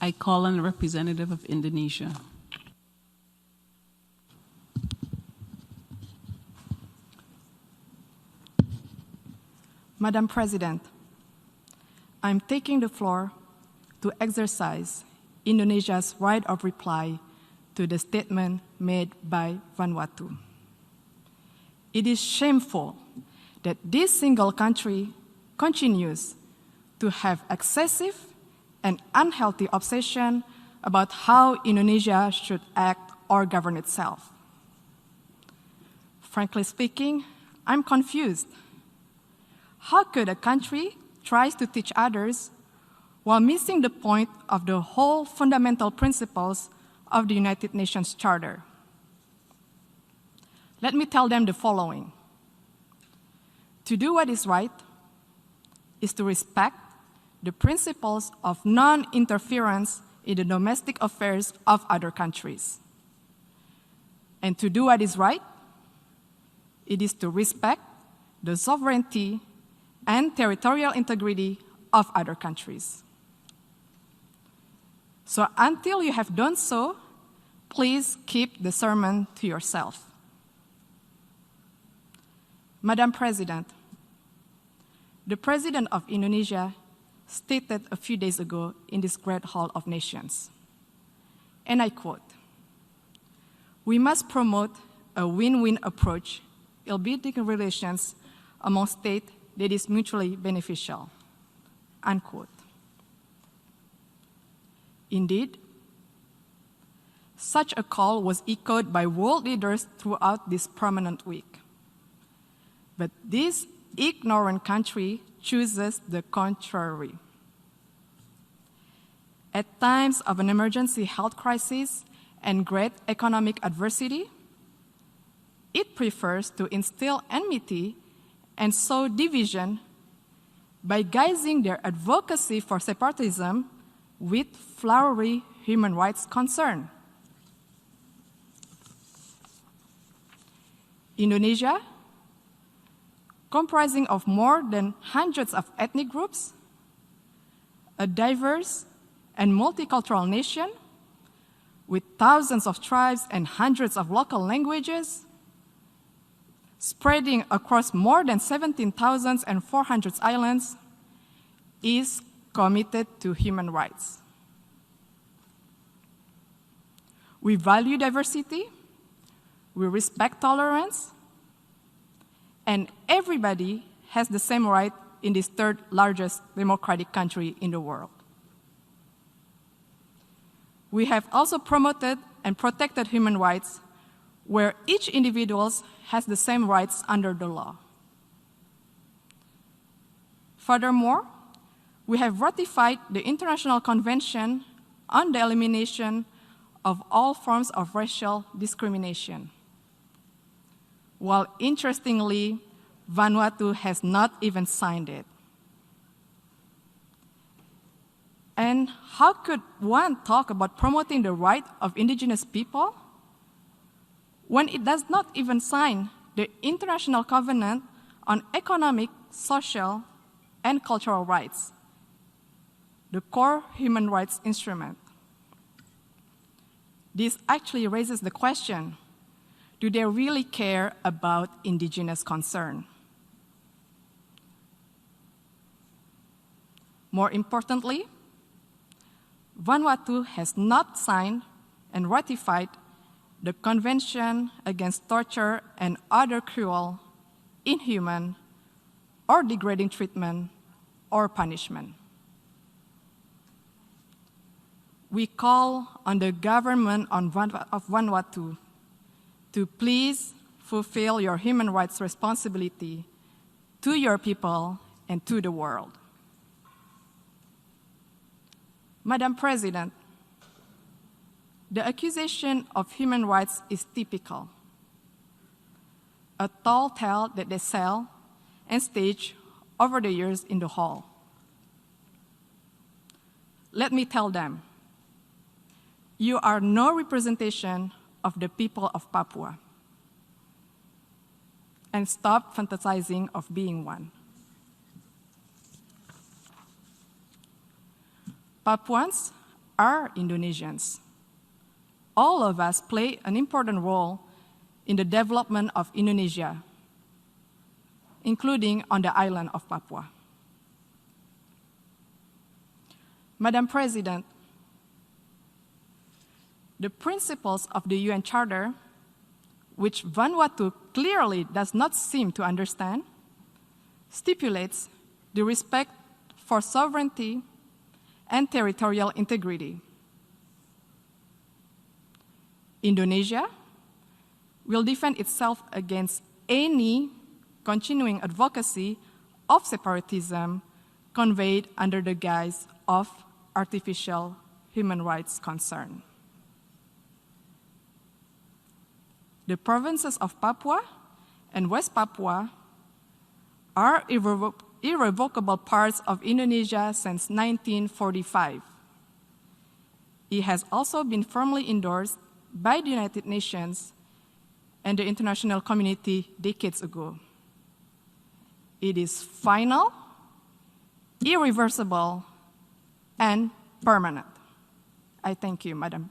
I call on the representative of Indonesia. Madam President, I'm taking the floor to exercise Indonesia's right of reply to the statement made by Vanuatu. It is shameful that this single country continues to have excessive and unhealthy obsession about how Indonesia should act or govern itself. Frankly speaking, I'm confused. How could a country try to teach others while missing the point of the whole fundamental principles of the United Nations Charter? Let me tell them the following. To do what is right is to respect the principles of non-interference in the domestic affairs of other countries. And to do what is right, it is to respect the sovereignty and territorial integrity of other countries. So until you have done so, please keep the sermon to yourself. Madam President, the President of Indonesia stated a few days ago in this great Hall of Nations, and I quote, "We must promote a win-win approach in building relations among states that is mutually beneficial," unquote. Indeed, such a call was echoed by world leaders throughout this prominent week. But this ignorant country chooses the contrary. At times of an emergency health crisis and great economic adversity, it prefers to instill enmity and sow division by guising their advocacy for separatism with flowery human rights concern. Indonesia, comprising of more than hundreds of ethnic groups, a diverse and multicultural nation with thousands of tribes and hundreds of local languages, spreading across more than 17,400 islands, is committed to human rights. We value diversity, we respect tolerance, and everybody has the same right in this third largest democratic country in the world. We have also promoted and protected human rights where each individual has the same rights under the law. Furthermore, we have ratified the International Convention on the Elimination of All Forms of Racial Discrimination, while interestingly, Vanuatu has not even signed it. And how could one talk about promoting the right of indigenous people when it does not even sign the International Covenant on Economic, Social, and Cultural Rights, the core human rights instrument? This actually raises the question, do they really care about indigenous concern? More importantly, Vanuatu has not signed and ratified the Convention Against Torture and Other Cruel, Inhuman, or Degrading Treatment or Punishment. We call on the government of Vanuatu to please fulfill your human rights responsibility to your people and to the world. Madam President, the accusation of human rights is typical, a tall tale that they sell and stage over the years in the hall. Let me tell them, you are no representation of the people of Papua, and stop fantasizing of being one. Papuans are Indonesians. All of us play an important role in the development of Indonesia, including on the island of Papua. Madam President, the principles of the UN Charter, which Vanuatu clearly does not seem to understand, stipulates the respect for sovereignty and territorial integrity. Indonesia will defend itself against any continuing advocacy of separatism conveyed under the guise of artificial human rights concern. The provinces of Papua and West Papua are irrevocable parts of Indonesia since 1945. It has also been firmly endorsed by the United Nations and the international community decades ago. It is final, irreversible, and permanent. I thank you, Madam